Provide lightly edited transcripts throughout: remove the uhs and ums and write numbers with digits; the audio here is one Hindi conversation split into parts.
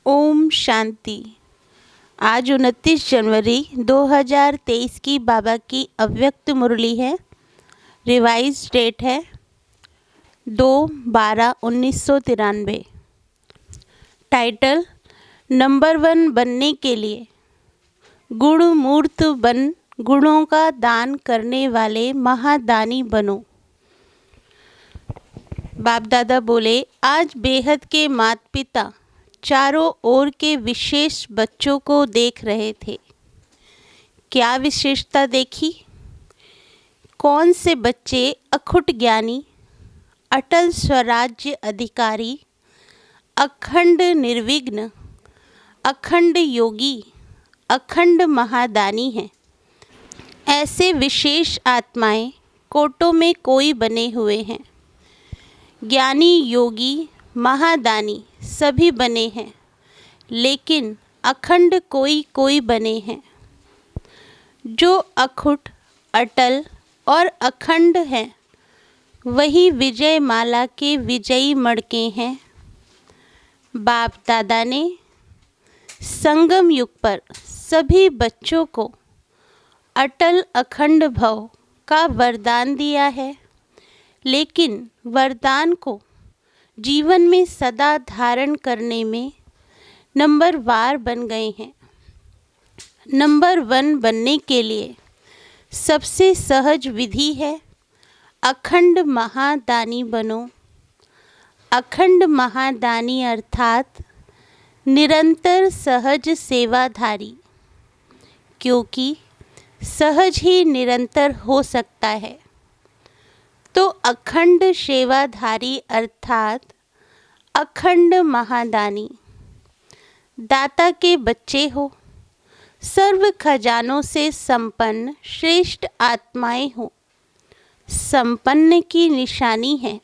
ओम शांति। आज 29 जनवरी 2023 की बाबा की अव्यक्त मुरली है। रिवाइज डेट है 2/12/1993। टाइटल, नंबर 1 बनने के लिए गुण मूर्त बन, गुणों का दान करने वाले महादानी बनो। बाप दादा बोले, आज बेहद के माता पिता चारों ओर के विशेष बच्चों को देख रहे थे। क्या विशेषता देखी? कौन से बच्चे अखुट ज्ञानी, अटल स्वराज्य अधिकारी, अखंड निर्विघ्न, अखंड योगी, अखंड महादानी हैं। ऐसे विशेष आत्माएं कोटों में कोई बने हुए हैं। ज्ञानी, योगी, महादानी सभी बने हैं, लेकिन अखंड कोई कोई बने हैं। जो अखुट, अटल और अखंड हैं, वही विजय माला के विजयी मड़के हैं। बाप दादा ने संगम युग पर सभी बच्चों को अटल अखंड भव का वरदान दिया है, लेकिन वरदान को जीवन में सदा धारण करने में नंबर वार बन गए हैं। नंबर 1 बनने के लिए सबसे सहज विधि है अखंड महादानी बनो। अखंड महादानी अर्थात निरंतर सहज सेवाधारी, क्योंकि सहज ही निरंतर हो सकता है। तो अखंड सेवाधारी अर्थात अखंड महादानी। दाता के बच्चे हो, सर्व खजानों से संपन्न श्रेष्ठ आत्माएं हो। संपन्न की निशानी है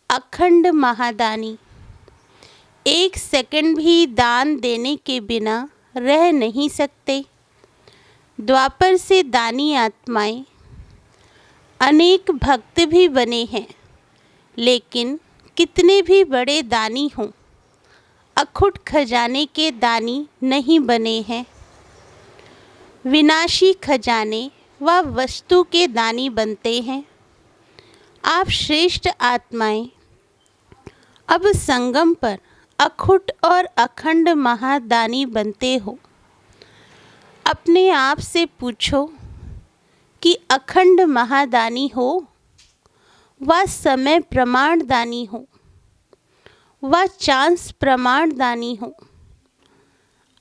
अखंड महादानी। 1 सेकंड भी दान देने के बिना रह नहीं सकते। द्वापर से दानी आत्माएं अनेक भक्त भी बने हैं, लेकिन कितने भी बड़े दानी हों, अखुट खजाने के दानी नहीं बने हैं। विनाशी खजाने व वस्तु के दानी बनते हैं। आप श्रेष्ठ आत्माएं अब संगम पर अखुट और अखंड महादानी बनते हो। अपने आप से पूछो कि अखंड महादानी हो व समय प्रमाण दानी हो व चांस प्रमाण दानी हो।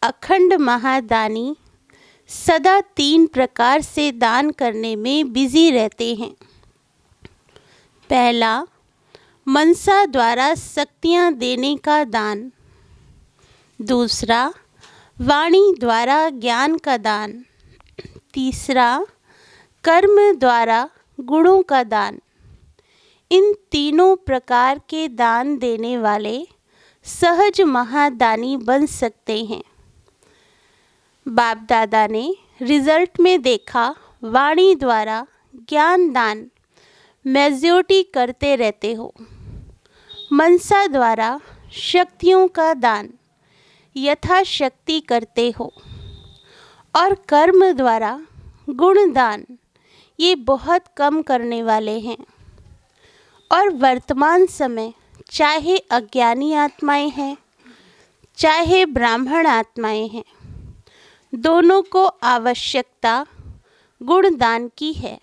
अखंड महादानी सदा 3 प्रकार से दान करने में बिजी रहते हैं। पहला, मनसा द्वारा शक्तियाँ देने का दान। दूसरा, वाणी द्वारा ज्ञान का दान। तीसरा, कर्म द्वारा गुणों का दान। इन तीनों प्रकार के दान देने वाले सहज महादानी बन सकते हैं। बाप दादा ने रिजल्ट में देखा, वाणी द्वारा ज्ञान दान मेजॉरिटी करते रहते हो। मनसा द्वारा शक्तियों का दान यथाशक्ति करते हो, और कर्म द्वारा गुण दान ये बहुत कम करने वाले हैं। और वर्तमान समय चाहे अज्ञानी आत्माएं हैं, चाहे ब्राह्मण आत्माएं हैं, दोनों को आवश्यकता गुणदान की है।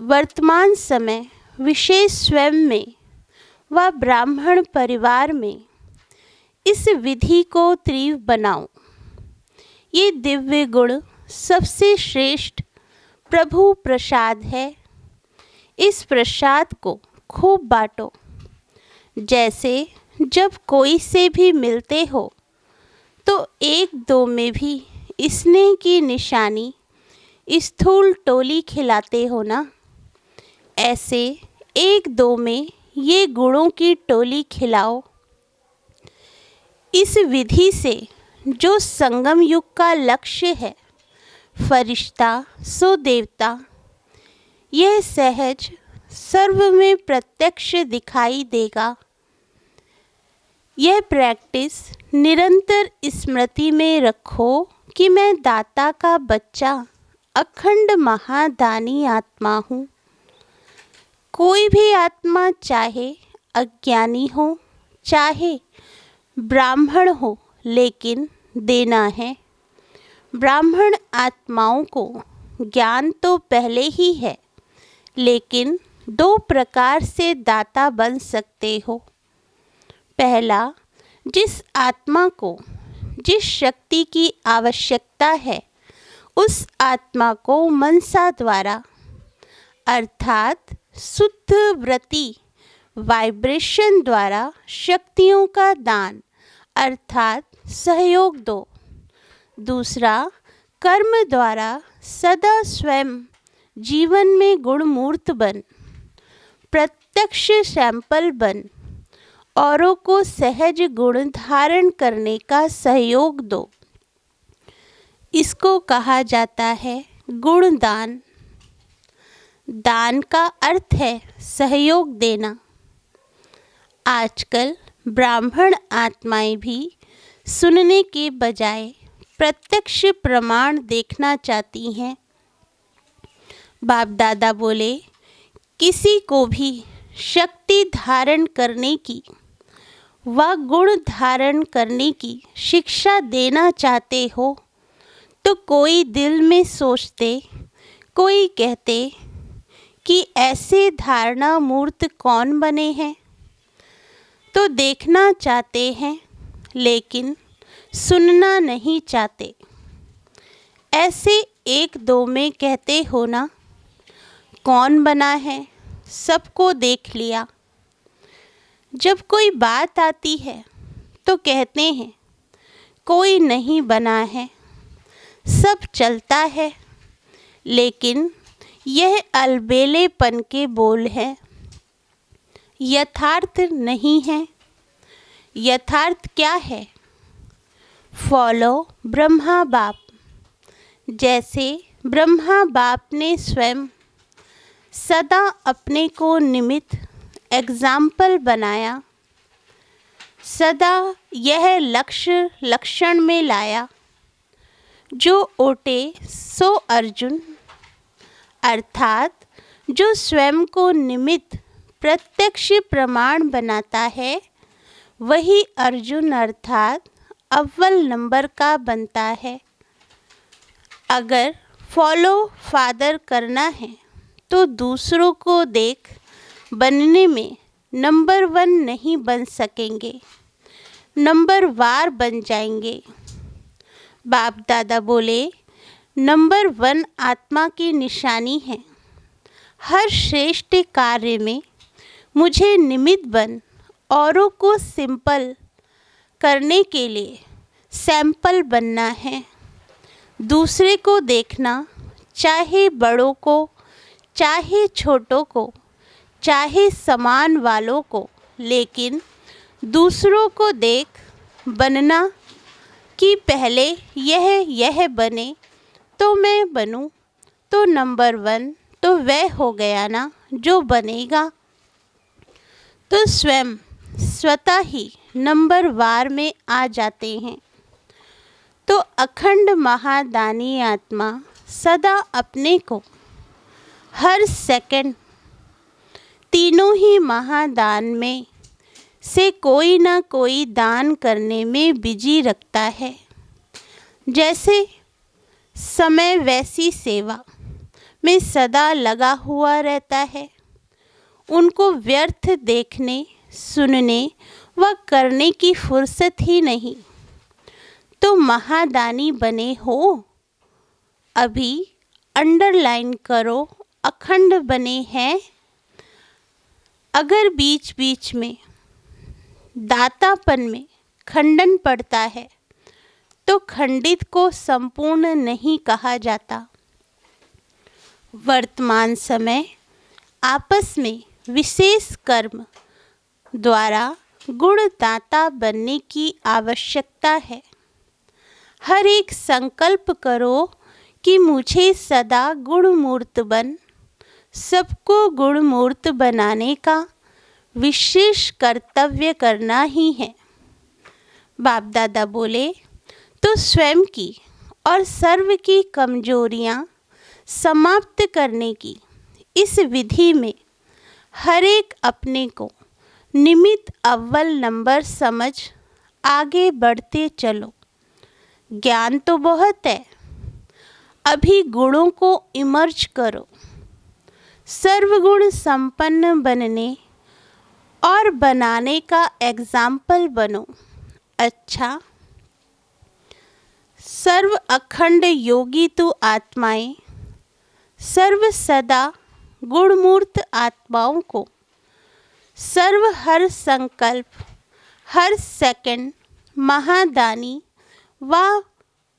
वर्तमान समय विशेष स्वयं में व ब्राह्मण परिवार में इस विधि को तीव्र बनाओ। ये दिव्य गुण सबसे श्रेष्ठ प्रभु प्रसाद है। इस प्रसाद को खूब बांटो। जैसे जब कोई से भी मिलते हो तो 1-2 में भी स्नेह की निशानी स्थूल टोली खिलाते हो ना, ऐसे 1-2 में ये गुणों की टोली खिलाओ। इस विधि से जो संगम युग का लक्ष्य है, फरिश्ता सो देवता, यह सहज सर्व में प्रत्यक्ष दिखाई देगा। यह प्रैक्टिस निरंतर स्मृति में रखो कि मैं दाता का बच्चा अखंड महादानी आत्मा हूँ। कोई भी आत्मा चाहे अज्ञानी हो चाहे ब्राह्मण हो, लेकिन देना है। ब्राह्मण आत्माओं को ज्ञान तो पहले ही है, लेकिन 2 प्रकार से दाता बन सकते हो। पहला, जिस आत्मा को जिस शक्ति की आवश्यकता है उस आत्मा को मनसा द्वारा अर्थात शुद्ध वृत्ति वाइब्रेशन द्वारा शक्तियों का दान अर्थात सहयोग दो। दूसरा, कर्म द्वारा सदा स्वयं जीवन में गुणमूर्त बन, प्रत्यक्ष सैंपल बन, औरों को सहज गुण धारण करने का सहयोग दो। इसको कहा जाता है गुणदान। दान का अर्थ है सहयोग देना। आजकल ब्राह्मण आत्माएं भी सुनने के बजाय प्रत्यक्ष प्रमाण देखना चाहती हैं। बाप दादा बोले, किसी को भी शक्ति धारण करने की व गुण धारण करने की शिक्षा देना चाहते हो तो कोई दिल में सोचते, कोई कहते कि ऐसे धारणा मूर्त कौन बने हैं, तो देखना चाहते हैं लेकिन सुनना नहीं चाहते। ऐसे 1-2 में कहते हो ना, कौन बना है, सबको देख लिया। जब कोई बात आती है तो कहते हैं कोई नहीं बना है, सब चलता है। लेकिन यह अलबेलेपन के बोल हैं, यथार्थ नहीं है। यथार्थ क्या है? फॉलो ब्रह्मा बाप। जैसे ब्रह्मा बाप ने स्वयं सदा अपने को निमित्त एग्जाम्पल बनाया, सदा यह लक्ष्य लक्षण में लाया, जो ओटे सो अर्जुन, अर्थात जो स्वयं को निमित्त प्रत्यक्ष प्रमाण बनाता है वही अर्जुन अर्थात अव्वल नंबर का बनता है। अगर फॉलो फादर करना है तो दूसरों को देख बनने में नंबर 1 नहीं बन सकेंगे, नंबर वार बन जाएंगे। बाप दादा बोले, नंबर 1 आत्मा की निशानी है। हर श्रेष्ठ कार्य में मुझे निमित्त बन, औरों को सिंपल करने के लिए सैंपल बनना है। दूसरे को देखना, चाहे बड़ों को चाहे छोटों को चाहे समान वालों को, लेकिन दूसरों को देख बनना कि पहले यह बने तो मैं बनूं, तो नंबर 1 तो वह हो गया ना जो बनेगा, तो स्वयं स्वतः ही नंबर वार में आ जाते हैं। तो अखंड महादानी आत्मा सदा अपने को हर सेकंड तीनों ही महादान में से कोई ना कोई दान करने में बिजी रखता है। जैसे समय वैसी सेवा में सदा लगा हुआ रहता है। उनको व्यर्थ देखने, सुनने व करने की फुर्सत ही नहीं। तो महादानी बने हो। अभी अंडरलाइन करो, अखंड बने हैं। अगर बीच बीच में दातापन में खंडन पड़ता है तो खंडित को संपूर्ण नहीं कहा जाता। वर्तमान समय आपस में विशेष कर्म द्वारा गुणदाता बनने की आवश्यकता है। हर एक संकल्प करो कि मुझे सदा गुणमूर्त बन, सबको गुणमूर्त बनाने का विशेष कर्तव्य करना ही है। बाप दादा बोले, तो स्वयं की और सर्व की कमजोरियां समाप्त करने की इस विधि में हर एक अपने को निमित्त अव्वल नंबर समझ आगे बढ़ते चलो। ज्ञान तो बहुत है, अभी गुणों को इमर्ज करो, सर्वगुण संपन्न बनने और बनाने का एग्जाम्पल बनो। अच्छा, सर्व अखंड योगी तु आत्माएं, सर्व सदा गुणमूर्त आत्माओं को, सर्व हर संकल्प हर सेकंड महादानी व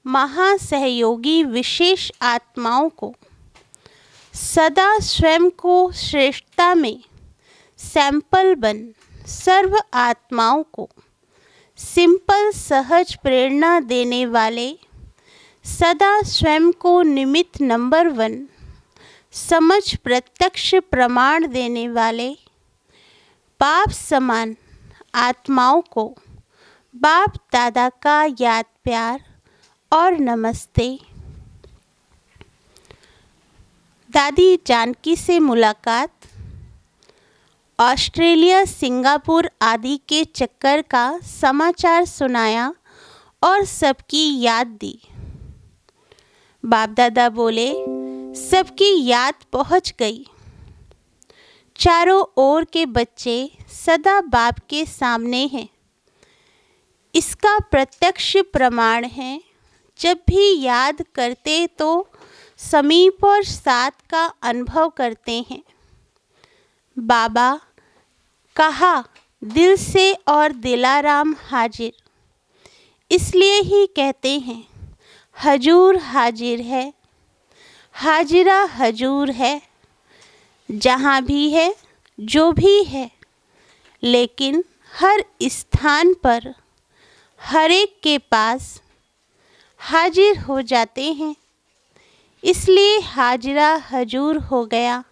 महासहयोगी विशेष आत्माओं को, सदा स्वयं को श्रेष्ठता में सैंपल बन सर्व आत्माओं को सिंपल सहज प्रेरणा देने वाले, सदा स्वयं को निमित्त नंबर 1 समझ प्रत्यक्ष प्रमाण देने वाले बाप समान आत्माओं को बाप दादा का याद प्यार और नमस्ते। दादी जानकी से मुलाकात। ऑस्ट्रेलिया, सिंगापुर आदि के चक्कर का समाचार सुनाया और सबकी याद दी। बाप दादा बोले, सबकी याद पहुंच गई। चारों ओर के बच्चे सदा बाप के सामने हैं। इसका प्रत्यक्ष प्रमाण है, जब भी याद करते तो समीप और साथ का अनुभव करते हैं। बाबा कहा, दिल से और दिलाराम हाजिर, इसलिए ही कहते हैं हजूर हाजिर है, हाजिरा हजूर है, जहाँ भी है जो भी है, लेकिन हर स्थान पर हर एक के पास हाजिर हो जाते हैं, इसलिए हाजिरा हजूर हो गया।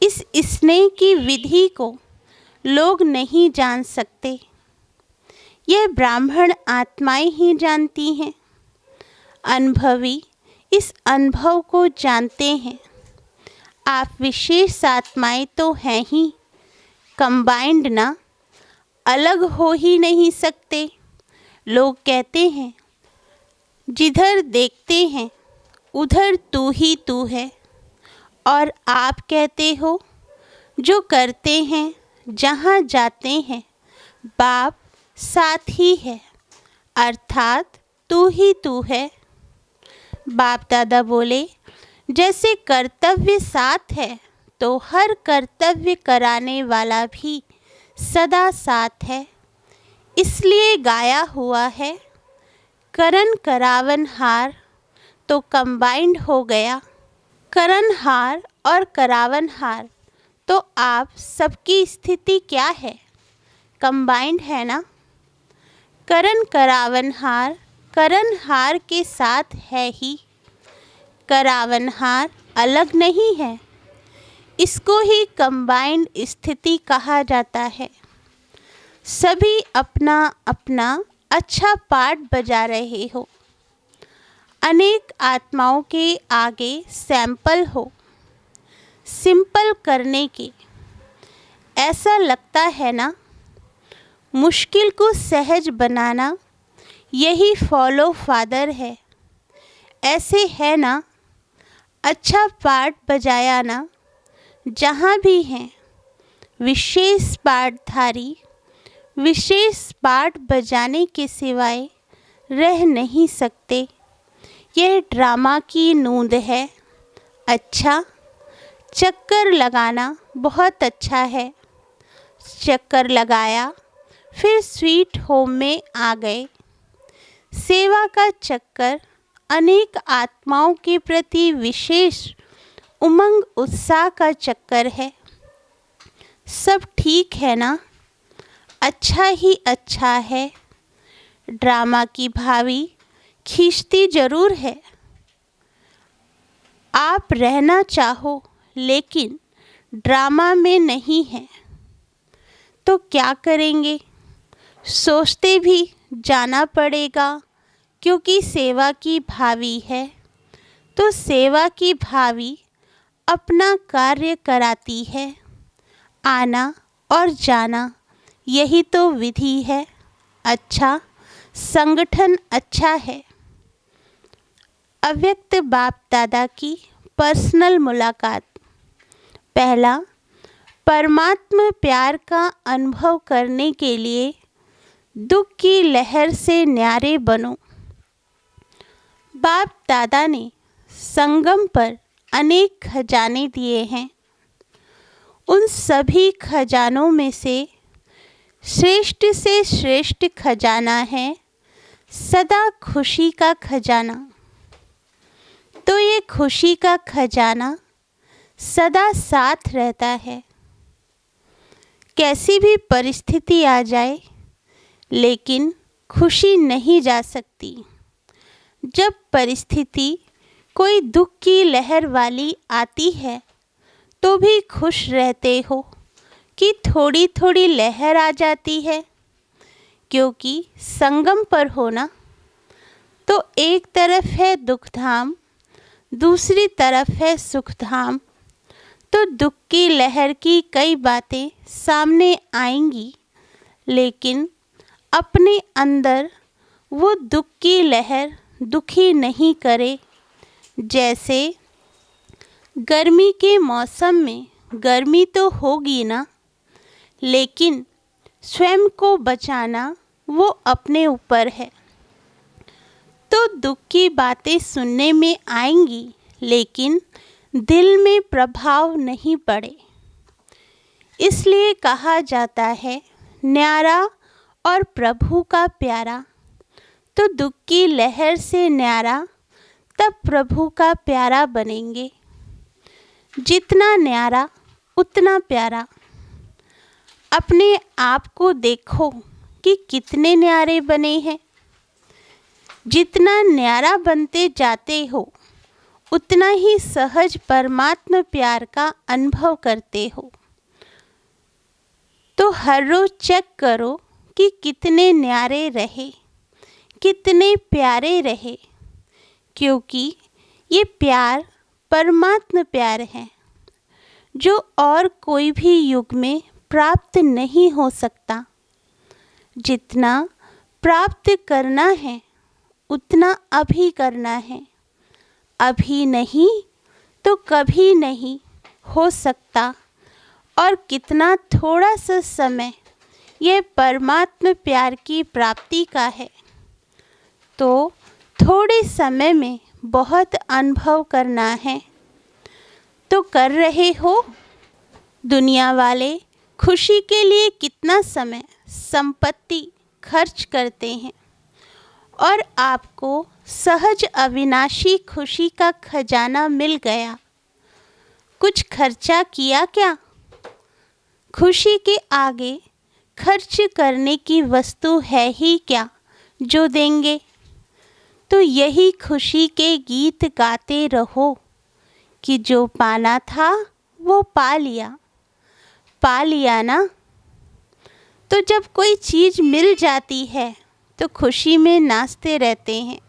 इस स्नेह की विधि को लोग नहीं जान सकते, यह ब्राह्मण आत्माएं ही जानती हैं। अनुभवी इस अनुभव को जानते हैं। आप विशेष आत्माएं तो हैं ही, कंबाइंड ना, अलग हो ही नहीं सकते। लोग कहते हैं जिधर देखते हैं उधर तू ही तू है, और आप कहते हो जो करते हैं जहाँ जाते हैं बाप साथ ही है, अर्थात तू ही तू है। बाप दादा बोले, जैसे कर्तव्य साथ है तो हर कर्तव्य कराने वाला भी सदा साथ है। इसलिए गाया हुआ है, करन करावन हार, तो कंबाइंड हो गया। करन हार और करावन हार, तो आप सबकी स्थिति क्या है? कंबाइंड है ना। करन करावन हार करन हार के साथ है ही, करावन हार अलग नहीं है। इसको ही कंबाइंड स्थिति कहा जाता है। सभी अपना अपना अच्छा पार्ट बजा रहे हो, अनेक आत्माओं के आगे सैंपल हो सिंपल करने के। ऐसा लगता है ना, मुश्किल को सहज बनाना यही फॉलो फादर है। ऐसे है ना, अच्छा पार्ट बजाया ना, जहाँ भी हैं विशेष पार्टधारी विशेष पार्ट बजाने के सिवाय रह नहीं सकते। यह ड्रामा की नूंद है। अच्छा, चक्कर लगाना बहुत अच्छा है। चक्कर लगाया, फिर स्वीट होम में आ गए। सेवा का चक्कर अनेक आत्माओं के प्रति विशेष उमंग उत्साह का चक्कर है। सब ठीक है ना, अच्छा ही अच्छा है। ड्रामा की भावी खींचती जरूर है। आप रहना चाहो लेकिन ड्रामा में नहीं है, तो क्या करेंगे? सोचते भी जाना पड़ेगा, क्योंकि सेवा की भावी है। तो सेवा की भावी अपना कार्य कराती है। आना और जाना यही तो विधि है। अच्छा संगठन अच्छा है। अव्यक्त बाप दादा की पर्सनल मुलाकात। पहला, परमात्मा प्यार का अनुभव करने के लिए दुख की लहर से न्यारे बनो। बाप दादा ने संगम पर अनेक खजाने दिए हैं। उन सभी खजानों में से श्रेष्ठ खजाना है सदा खुशी का खजाना। तो ये खुशी का खजाना सदा साथ रहता है। कैसी भी परिस्थिति आ जाए, लेकिन खुशी नहीं जा सकती। जब परिस्थिति कोई दुख की लहर वाली आती है, तो भी खुश रहते हो कि थोड़ी थोड़ी लहर आ जाती है, क्योंकि संगम पर होना तो एक तरफ है दुख धाम, दूसरी तरफ है सुख धाम। तो दुख की लहर की कई बातें सामने आएंगी, लेकिन अपने अंदर वो दुख की लहर दुखी नहीं करे। जैसे गर्मी के मौसम में गर्मी तो होगी ना, लेकिन स्वयं को बचाना वो अपने ऊपर है। तो दुख की बातें सुनने में आएंगी, लेकिन दिल में प्रभाव नहीं पड़े। इसलिए कहा जाता है न्यारा और प्रभु का प्यारा। तो दुख की लहर से न्यारा, तब प्रभु का प्यारा बनेंगे। जितना न्यारा उतना प्यारा। अपने आप को देखो कि कितने न्यारे बने हैं। जितना न्यारा बनते जाते हो, उतना ही सहज परमात्मा प्यार का अनुभव करते हो। तो हर रोज चेक करो कि कितने न्यारे रहे, कितने प्यारे रहे, क्योंकि ये प्यार परमात्मा प्यार है, जो और कोई भी युग में प्राप्त नहीं हो सकता। जितना प्राप्त करना है, उतना अभी करना है। अभी नहीं तो कभी नहीं हो सकता। और कितना थोड़ा सा समय ये परमात्मा प्यार की प्राप्ति का है। तो थोड़े समय में बहुत अनुभव करना है। तो कर रहे हो। दुनिया वाले खुशी के लिए कितना समय, संपत्ति खर्च करते हैं, और आपको सहज अविनाशी खुशी का खजाना मिल गया। कुछ खर्चा किया क्या? खुशी के आगे खर्च करने की वस्तु है ही क्या जो देंगे? तो यही खुशी के गीत गाते रहो कि जो पाना था वो पा लिया ना। तो जब कोई चीज़ मिल जाती है तो खुशी में नाचते रहते हैं।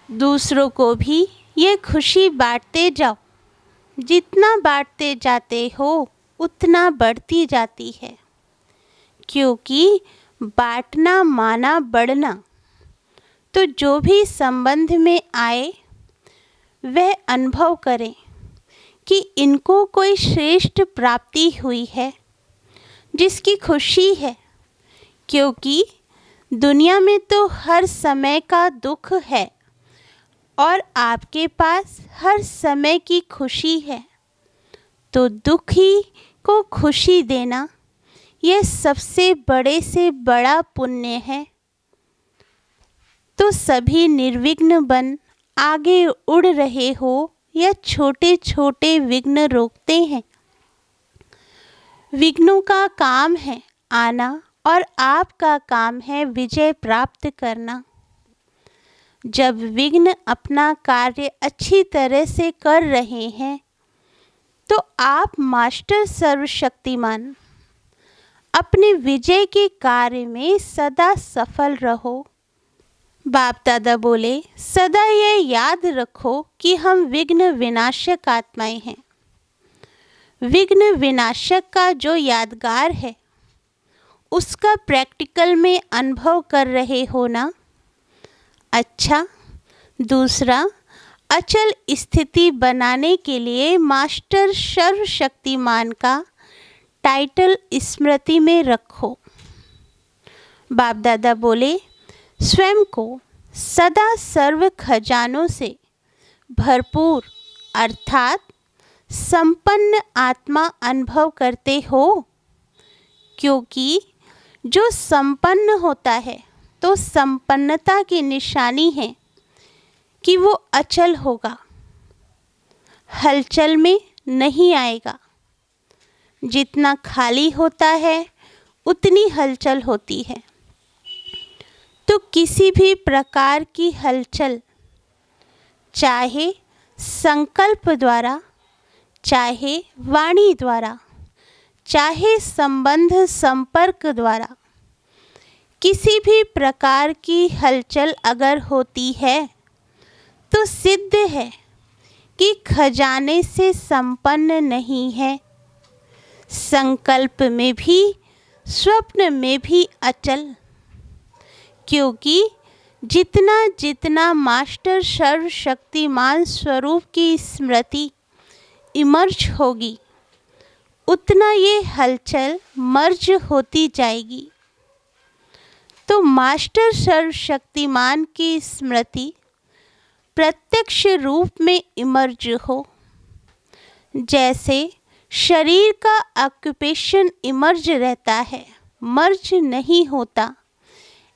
दूसरों को भी ये खुशी बांटते जाओ। जितना बांटते जाते हो, उतना बढ़ती जाती है, क्योंकि बांटना माना बढ़ना। तो जो भी संबंध में आए, वह अनुभव करें कि इनको कोई श्रेष्ठ प्राप्ति हुई है, जिसकी खुशी है। क्योंकि दुनिया में तो हर समय का दुख है, और आपके पास हर समय की खुशी है। तो दुखी को खुशी देना, यह सबसे बड़े से बड़ा पुण्य है। तो सभी निर्विघ्न बन आगे उड़ रहे हो, या छोटे छोटे विघ्न रोकते हैं। विघ्नों का काम है आना, और आपका काम है विजय प्राप्त करना। जब विघ्न अपना कार्य अच्छी तरह से कर रहे हैं, तो आप मास्टर सर्वशक्तिमान, अपने विजय के कार्य में सदा सफल रहो। बाप दादा बोले, सदा ये याद रखो कि हम विघ्न विनाशक आत्माएं हैं। विघ्न विनाशक का जो यादगार है उसका प्रैक्टिकल में अनुभव कर रहे हो ना। अच्छा, दूसरा, अचल स्थिति बनाने के लिए मास्टर सर्वशक्तिमान का टाइटल स्मृति में रखो। बाप दादा बोले, स्वयं को सदा सर्व खजानों से भरपूर अर्थात संपन्न आत्मा अनुभव करते हो, क्योंकि जो संपन्न होता है तो संपन्नता की निशानी है कि वो अचल होगा, हलचल में नहीं आएगा। जितना खाली होता है उतनी हलचल होती है। तो किसी भी प्रकार की हलचल, चाहे संकल्प द्वारा, चाहे वाणी द्वारा, चाहे संबंध संपर्क द्वारा, किसी भी प्रकार की हलचल अगर होती है तो सिद्ध है कि खजाने से संपन्न नहीं है। संकल्प में भी, स्वप्न में भी अचल, क्योंकि जितना जितना मास्टर सर्वशक्तिमान स्वरूप की स्मृति इमर्ज होगी उतना ये हलचल मर्ज होती जाएगी। तो मास्टर सर्वशक्तिमान की स्मृति प्रत्यक्ष रूप में इमर्ज हो। जैसे शरीर का ऑक्यूपेशन इमर्ज रहता है, मर्ज नहीं होता,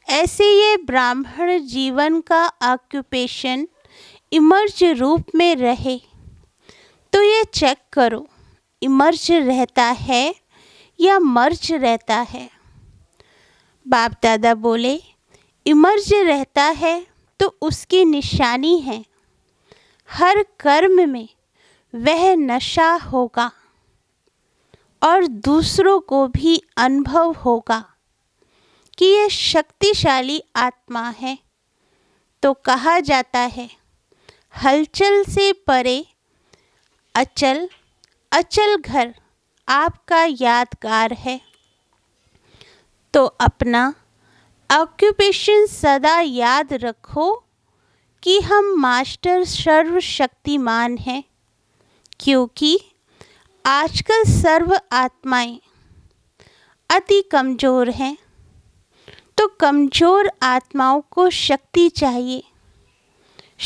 ऐसे ये ब्राह्मण जीवन का ऑक्यूपेशन इमर्ज रूप में रहे। तो ये चेक करो, इमर्ज रहता है या मर्ज रहता है। बाप दादा बोले, इमर्ज रहता है तो उसकी निशानी है हर कर्म में वह नशा होगा और दूसरों को भी अनुभव होगा कि यह शक्तिशाली आत्मा है। तो कहा जाता है, हलचल से परे अचल, अचल घर आपका यादगार है। तो अपना ऑक्यूपेशन सदा याद रखो कि हम मास्टर सर्वशक्तिमान हैं, क्योंकि आजकल सर्व आत्माएं अति कमज़ोर हैं। तो कमज़ोर आत्माओं को शक्ति चाहिए।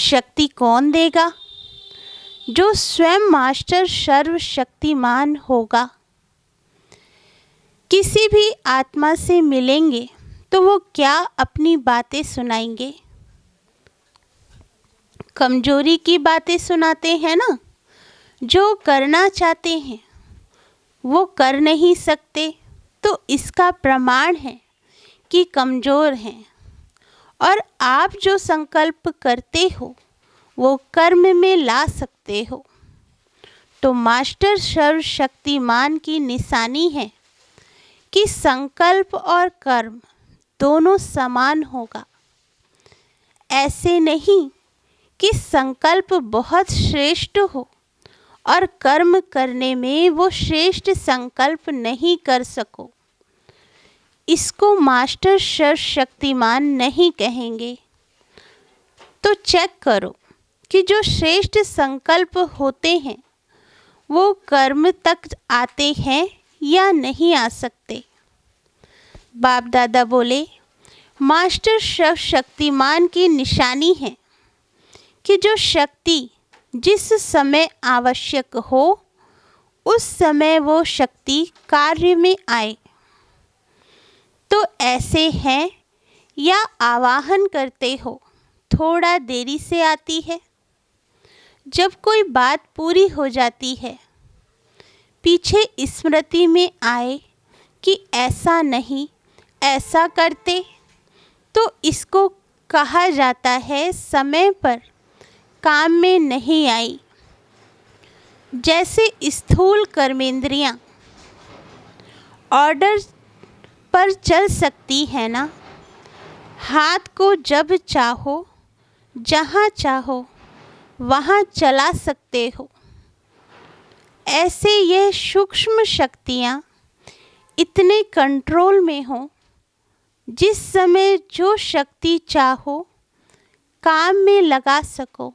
शक्ति कौन देगा? जो स्वयं मास्टर सर्वशक्तिमान होगा। किसी भी आत्मा से मिलेंगे तो वो क्या अपनी बातें सुनाएंगे? कमजोरी की बातें सुनाते हैं ना। जो करना चाहते हैं वो कर नहीं सकते, तो इसका प्रमाण है कि कमज़ोर हैं। और आप जो संकल्प करते हो वो कर्म में ला सकते हो। तो मास्टर सर्वशक्तिमान की निशानी है कि संकल्प और कर्म दोनों समान होगा। ऐसे नहीं कि संकल्प बहुत श्रेष्ठ हो और कर्म करने में वो श्रेष्ठ संकल्प नहीं कर सको। इसको मास्टर सर्वशक्तिमान नहीं कहेंगे। तो चेक करो कि जो श्रेष्ठ संकल्प होते हैं वो कर्म तक आते हैं या नहीं आ सकते। बाप दादा बोले, मास्टर सर्वशक्तिमान की निशानी है कि जो शक्ति जिस समय आवश्यक हो उस समय वो शक्ति कार्य में आए। तो ऐसे हैं या आवाहन करते हो थोड़ा देरी से आती है। जब कोई बात पूरी हो जाती है पीछे स्मृति में आए कि ऐसा नहीं ऐसा करते, तो इसको कहा जाता है समय पर काम में नहीं आई। जैसे स्थूल कर्मेंद्रियां ऑर्डर पर चल सकती है ना। हाथ को जब चाहो जहाँ चाहो वहाँ चला सकते हो। ऐसे यह सूक्ष्म शक्तियाँ इतने कंट्रोल में हो, जिस समय जो शक्ति चाहो काम में लगा सको।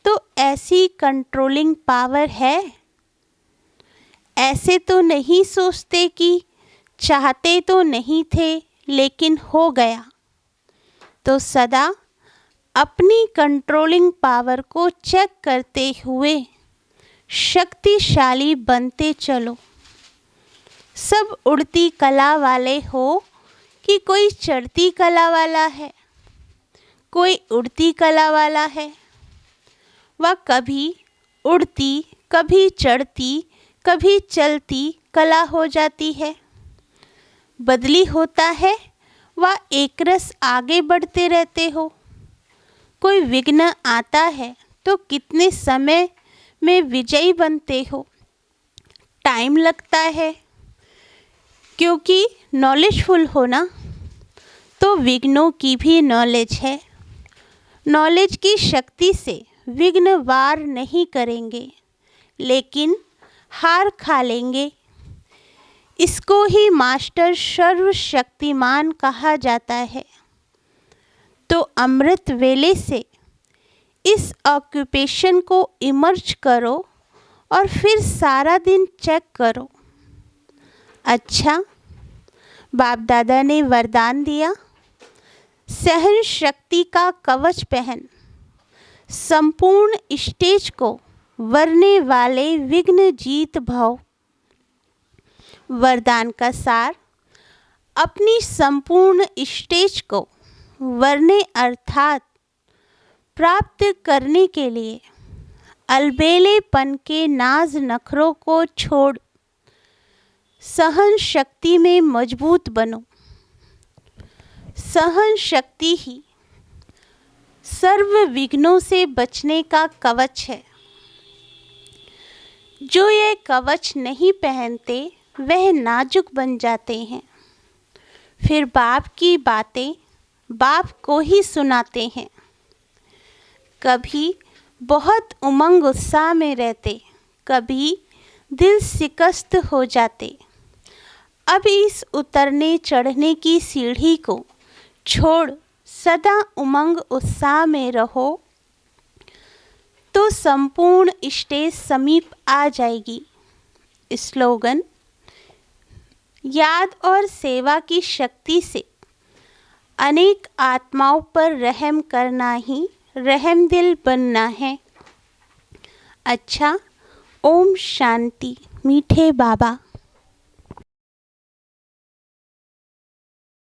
तो ऐसी कंट्रोलिंग पावर है। ऐसे तो नहीं सोचते कि चाहते तो नहीं थे लेकिन हो गया। तो सदा अपनी कंट्रोलिंग पावर को चेक करते हुए शक्तिशाली बनते चलो। सब उड़ती कला वाले हो कि कोई चढ़ती कला वाला है, कोई उड़ती कला वाला है। वह कभी उड़ती, कभी चढ़ती, कभी चलती कला हो जाती है। बदली होता है, वह एकरस आगे बढ़ते रहते हो। कोई विघ्न आता है तो कितने समय में विजयी बनते हो। टाइम लगता है, क्योंकि नॉलेजफुल हो ना। तो विघ्नों की भी नॉलेज है। नॉलेज की शक्ति से विघ्न वार नहीं करेंगे, लेकिन हार खा लेंगे। इसको ही मास्टर सर्वशक्तिमान कहा जाता है। तो अमृत वेले से इस ऑक्यूपेशन को इमर्ज करो और फिर सारा दिन चेक करो। अच्छा, बाप दादा ने वरदान दिया, सहन शक्ति का कवच पहन, संपूर्ण स्टेज को वरने वाले विघ्न जीत भव। वरदान का सार, अपनी संपूर्ण स्टेज को वरने अर्थात प्राप्त करने के लिए अलबेलेपन के नाज नखरों को छोड़ सहन शक्ति में मजबूत बनो। सहन शक्ति ही सर्व विघ्नों से बचने का कवच है। जो ये कवच नहीं पहनते वह नाजुक बन जाते हैं। फिर बाप की बातें बाप को ही सुनाते हैं। कभी बहुत उमंग उत्साह में रहते, कभी दिल शिकस्त हो जाते। अब इस उतरने चढ़ने की सीढ़ी को छोड़ सदा उमंग उत्साह में रहो, तो संपूर्ण स्टेज समीप आ जाएगी। स्लोगन, याद और सेवा की शक्ति से अनेक आत्माओं पर रहम करना ही रहम दिल बनना है। अच्छा, ओम शांति। मीठे बाबा।